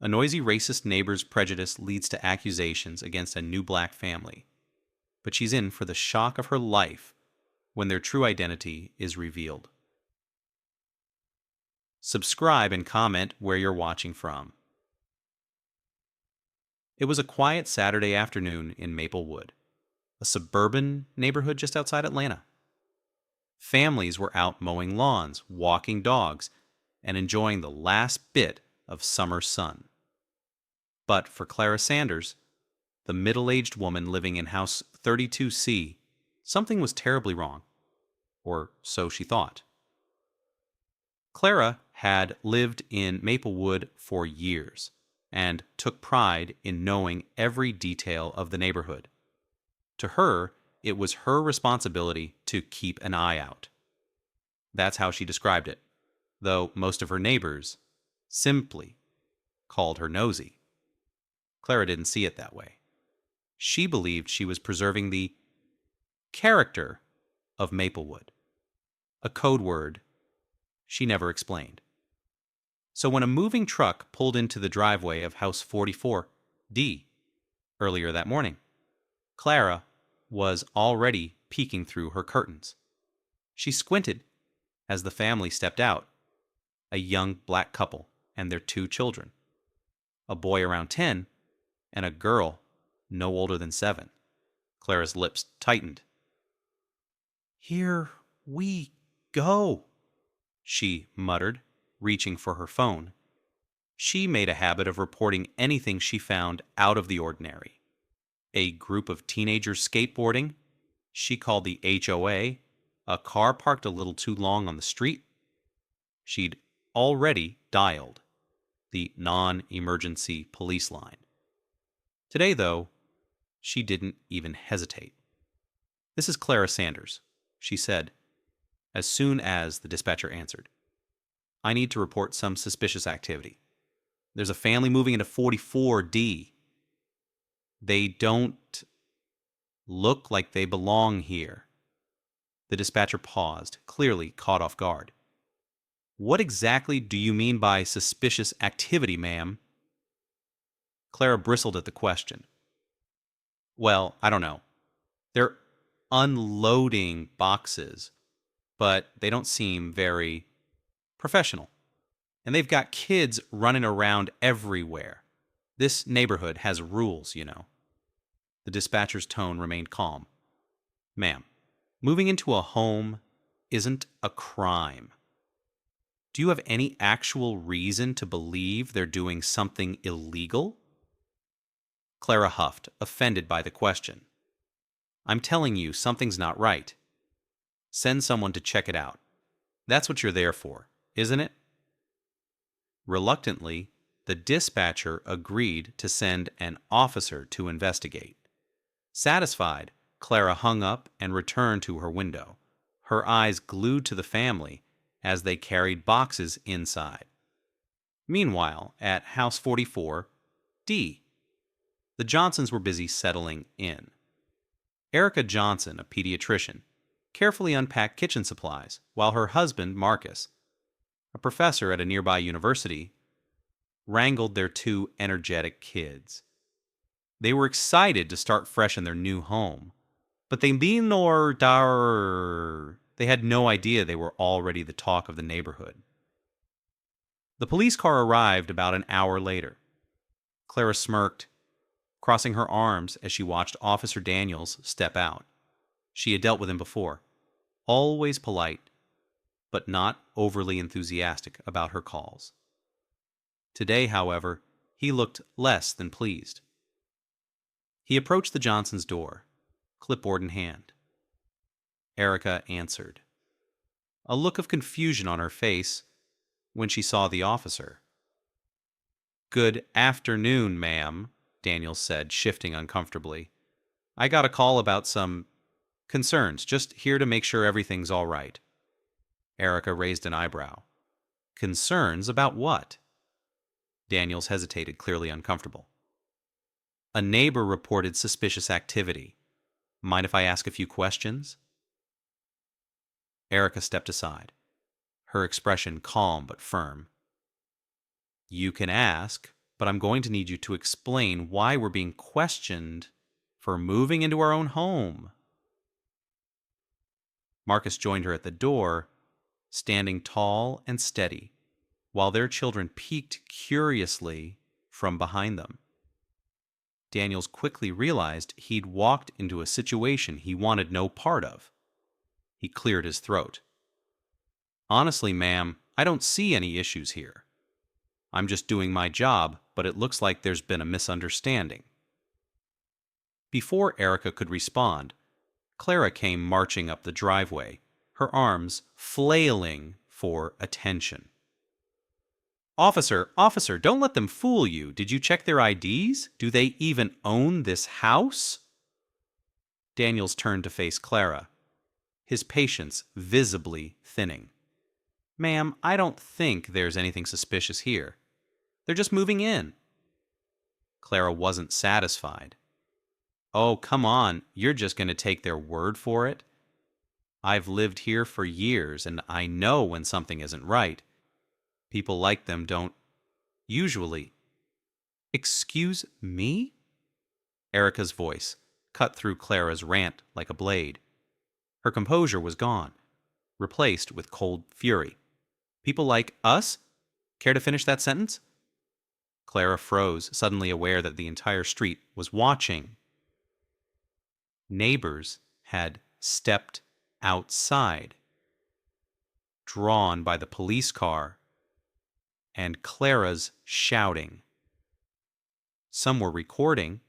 A noisy racist neighbor's prejudice leads to accusations against a new black family. But she's in for the shock of her life when their true identity is revealed. Subscribe and comment where you're watching from. It was a quiet Saturday afternoon in Maplewood, a suburban neighborhood just outside Atlanta. Families were out mowing lawns, walking dogs, and enjoying the last bit of summer sun. But for Clara Sanders, the middle-aged woman living in house 32C, something was terribly wrong, or so she thought. Clara had lived in Maplewood for years and took pride in knowing every detail of the neighborhood. To her, it was her responsibility to keep an eye out. That's how she described it, though most of her neighbors simply called her nosy. Clara didn't see it that way. She believed she was preserving the character of Maplewood, a code word she never explained. So when a moving truck pulled into the driveway of House 44D earlier that morning, Clara was already peeking through her curtains. She squinted as the family stepped out, a young black couple and their 2 children, a boy around 10 and a girl no older than 7. Clara's lips tightened. "Here we go," she muttered, reaching for her phone. She made a habit of reporting anything she found out of the ordinary. A group of teenagers skateboarding, she called the HOA, a car parked a little too long on the street. She'd already dialed the non-emergency police line. Today, though, she didn't even hesitate. "This is Clara Sanders," she said, as soon as the dispatcher answered. "I need to report some suspicious activity. There's a family moving into 44D. They don't look like they belong here." The dispatcher paused, clearly caught off guard. "What exactly do you mean by suspicious activity, ma'am?" Clara bristled at the question. "Well, I don't know. They're unloading boxes, but they don't seem very professional. And they've got kids running around everywhere. This neighborhood has rules, you know." The dispatcher's tone remained calm. "Ma'am, moving into a home isn't a crime. Do you have any actual reason to believe they're doing something illegal?" Clara huffed, offended by the question. "I'm telling you, something's not right. Send someone to check it out. That's what you're there for, isn't it?" Reluctantly, the dispatcher agreed to send an officer to investigate. Satisfied, Clara hung up and returned to her window, her eyes glued to the family as they carried boxes inside. Meanwhile, at House 44D, the Johnsons were busy settling in. Erica Johnson, a pediatrician, carefully unpacked kitchen supplies, while her husband, Marcus, a professor at a nearby university, wrangled their 2 energetic kids. They were excited to start fresh in their new home, but they had no idea they were already the talk of the neighborhood. The police car arrived about an hour later. Clara smirked, crossing her arms as she watched Officer Daniels step out. She had dealt with him before, always polite, but not overly enthusiastic about her calls. Today, however, he looked less than pleased. He approached the Johnsons' door, clipboard in hand. Erica answered, a look of confusion on her face when she saw the officer. "Good afternoon, ma'am," Daniels said, shifting uncomfortably. "I got a call about some concerns, just here to make sure everything's all right." Erica raised an eyebrow. "Concerns about what?" Daniels hesitated, clearly uncomfortable. "A neighbor reported suspicious activity. Mind if I ask a few questions?" Erica stepped aside, her expression calm but firm. "You can ask, but I'm going to need you to explain why we're being questioned for moving into our own home. Marcus joined her at the door, standing tall and steady, while their children peeked curiously from behind them. Daniels quickly realized he'd walked into a situation he wanted no part of. He cleared his throat. Honestly, ma'am, I don't see any issues here. I'm just doing my job, but it looks like there's been a misunderstanding. Before Erica could respond, Clara came marching up the driveway, her arms flailing for attention. Officer, don't let them fool you. Did you check their IDs? Do they even own this house? Daniels turned to face Clara, his patience visibly thinning. Ma'am, I don't think there's anything suspicious here. They're just moving in. Clara wasn't satisfied. Oh, come on, you're just going to take their word for it? I've lived here for years, and I know when something isn't right. People like them don't usually. Excuse me? Erica's voice cut through Clara's rant like a blade. Her composure was gone, replaced with cold fury. People like us? Care to finish that sentence? Clara froze, suddenly aware that the entire street was watching. Neighbors had stepped outside, drawn by the police car and Clara's shouting. Some were recording.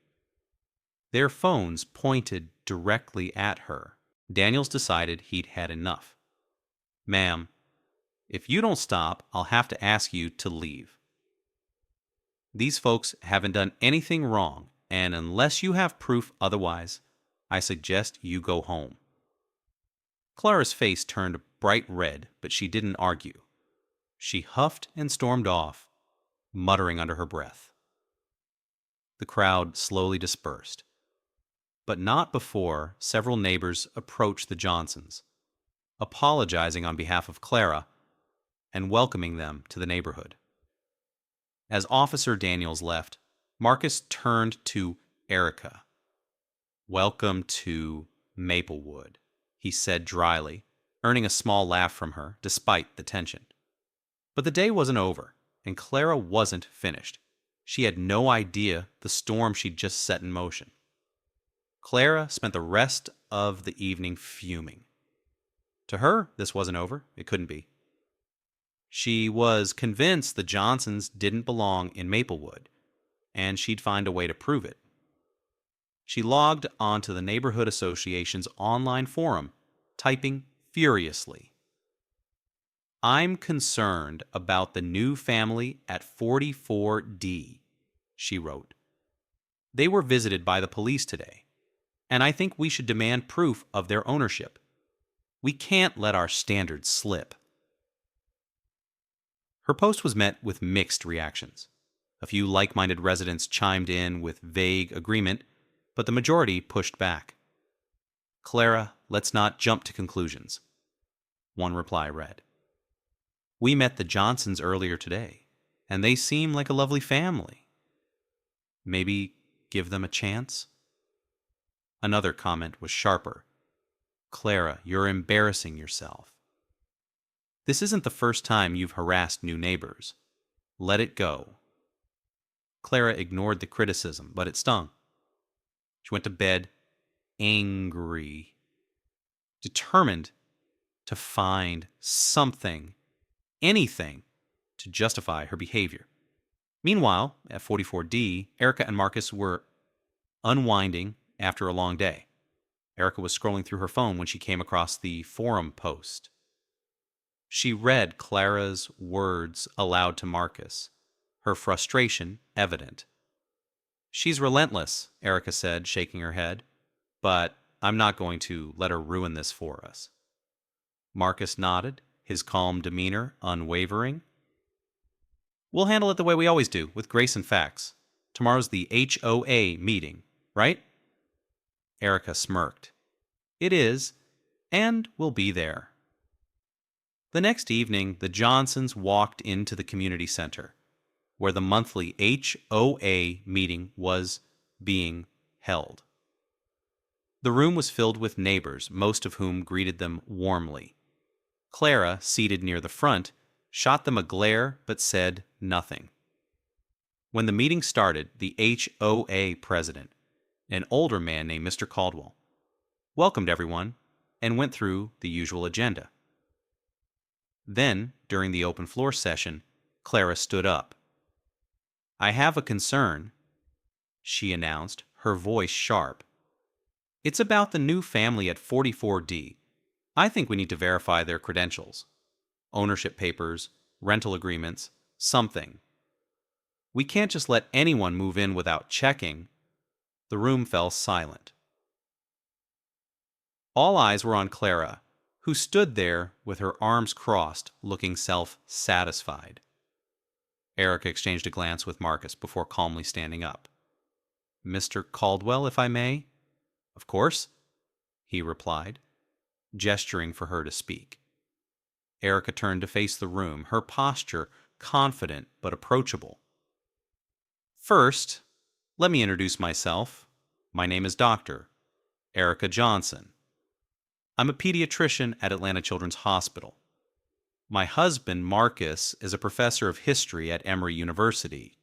Their phones pointed directly at her. Daniels decided he'd had enough. Ma'am, if you don't stop, I'll have to ask you to leave. These folks haven't done anything wrong, and unless you have proof otherwise, I suggest you go home. Clara's face turned bright red, but she didn't argue. She huffed and stormed off, muttering under her breath. The crowd slowly dispersed, but not before several neighbors approached the Johnsons, apologizing on behalf of Clara and welcoming them to the neighborhood. As Officer Daniels left, Marcus turned to Erica. Welcome to Maplewood, he said dryly, earning a small laugh from her despite the tension. But the day wasn't over, and Clara wasn't finished. She had no idea the storm she'd just set in motion. Clara spent the rest of the evening fuming. To her, this wasn't over. It couldn't be. She was convinced the Johnsons didn't belong in Maplewood, and she'd find a way to prove it. She logged onto the neighborhood association's online forum, typing furiously. I'm concerned about the new family at 44D, she wrote. They were visited by the police today, and I think we should demand proof of their ownership. We can't let our standards slip. Her post was met with mixed reactions. A few like-minded residents chimed in with vague agreement, but the majority pushed back. Clara, let's not jump to conclusions. One reply read, We met the Johnsons earlier today, and they seem like a lovely family. Maybe give them a chance? Another comment was sharper. Clara, you're embarrassing yourself. This isn't the first time you've harassed new neighbors. Let it go. Clara ignored the criticism, but it stung. She went to bed angry, determined to find something, anything, to justify her behavior. Meanwhile, at 44D, Erica and Marcus were unwinding after a long day. Erica was scrolling through her phone when she came across the forum post. She read Clara's words aloud to Marcus, her frustration evident. She's relentless, Erica said, shaking her head, but I'm not going to let her ruin this for us. Marcus nodded, his calm demeanor unwavering. We'll handle it the way we always do, with grace and facts. Tomorrow's the HOA meeting, right? Erica smirked. It is, and we'll be there. The next evening, the Johnsons walked into the community center. where the monthly HOA meeting was being held. The room was filled with neighbors, most of whom greeted them warmly. Clara, seated near the front, shot them a glare but said nothing. When the meeting started, the HOA president, an older man named Mr. Caldwell, welcomed everyone and went through the usual agenda. Then, during the open floor session, Clara stood up. "I have a concern," she announced, her voice sharp. "It's about the new family at 44D. I think we need to verify their credentials. Ownership papers, rental agreements, something. We can't just let anyone move in without checking." The room fell silent. All eyes were on Clara, who stood there with her arms crossed, looking self-satisfied. Erica exchanged a glance with Marcus before calmly standing up. "Mr. Caldwell, if I may?" "Of course," he replied, gesturing for her to speak. Erica turned to face the room, her posture confident but approachable. "First, let me introduce myself. My name is Dr. Erica Johnson. I'm a pediatrician at Atlanta Children's Hospital. My husband, Marcus, is a professor of history at Emory University.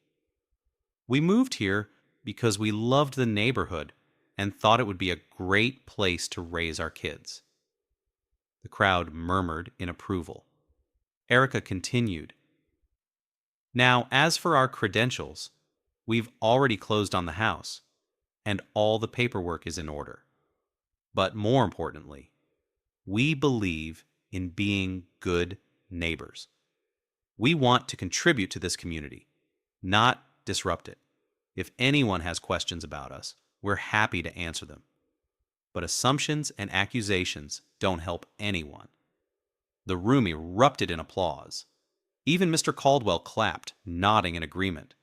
We moved here because we loved the neighborhood and thought it would be a great place to raise our kids." The crowd murmured in approval. Erica continued, "Now, as for our credentials, we've already closed on the house, and all the paperwork is in order. But more importantly, we believe in being good neighbors. We want to contribute to this community, not disrupt it. If anyone has questions about us, we're happy to answer them. But assumptions and accusations don't help anyone." The room erupted in applause. Even Mr. Caldwell clapped, nodding in agreement.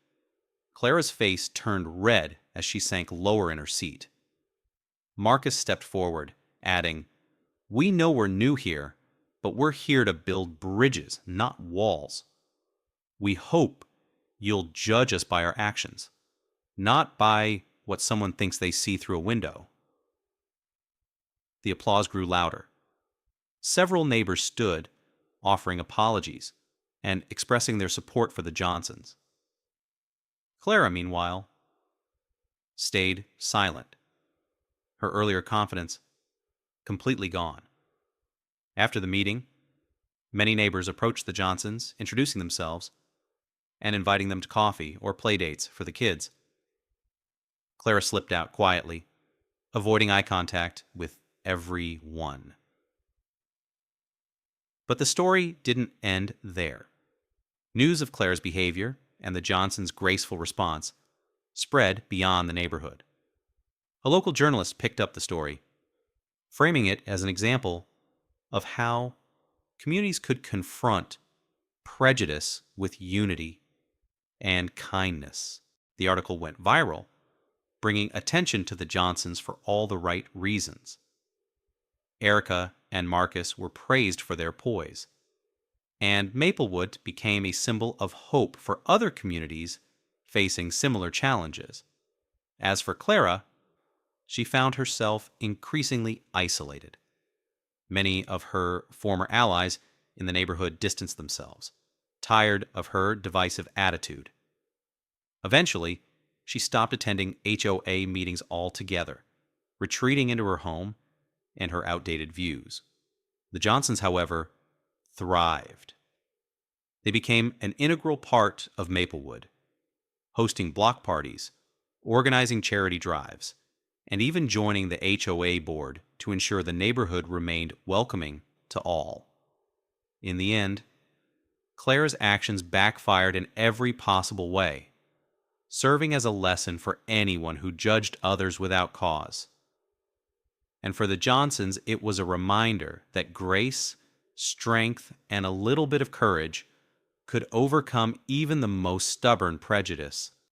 Clara's face turned red as she sank lower in her seat. Marcus stepped forward, adding, "We know we're new here, but we're here to build bridges, not walls. We hope you'll judge us by our actions, not by what someone thinks they see through a window." The applause grew louder. Several neighbors stood, offering apologies and expressing their support for the Johnsons. Clara, meanwhile, stayed silent, her earlier confidence completely gone. After the meeting, many neighbors approached the Johnsons, introducing themselves and inviting them to coffee or play dates for the kids. Clara slipped out quietly, avoiding eye contact with everyone. But the story didn't end there. News of Clara's behavior and the Johnsons' graceful response spread beyond the neighborhood. A local journalist picked up the story, framing it as an example of how communities could confront prejudice with unity and kindness. The article went viral, bringing attention to the Johnsons for all the right reasons. Erica and Marcus were praised for their poise, and Maplewood became a symbol of hope for other communities facing similar challenges. As for Clara, she found herself increasingly isolated. Many of her former allies in the neighborhood distanced themselves, tired of her divisive attitude. Eventually, she stopped attending HOA meetings altogether, retreating into her home and her outdated views. The Johnsons, however, thrived. They became an integral part of Maplewood, hosting block parties, organizing charity drives, and even joining the HOA board to ensure the neighborhood remained welcoming to all. In the end, Clara's actions backfired in every possible way, serving as a lesson for anyone who judged others without cause. And for the Johnsons, it was a reminder that grace, strength, and a little bit of courage could overcome even the most stubborn prejudice.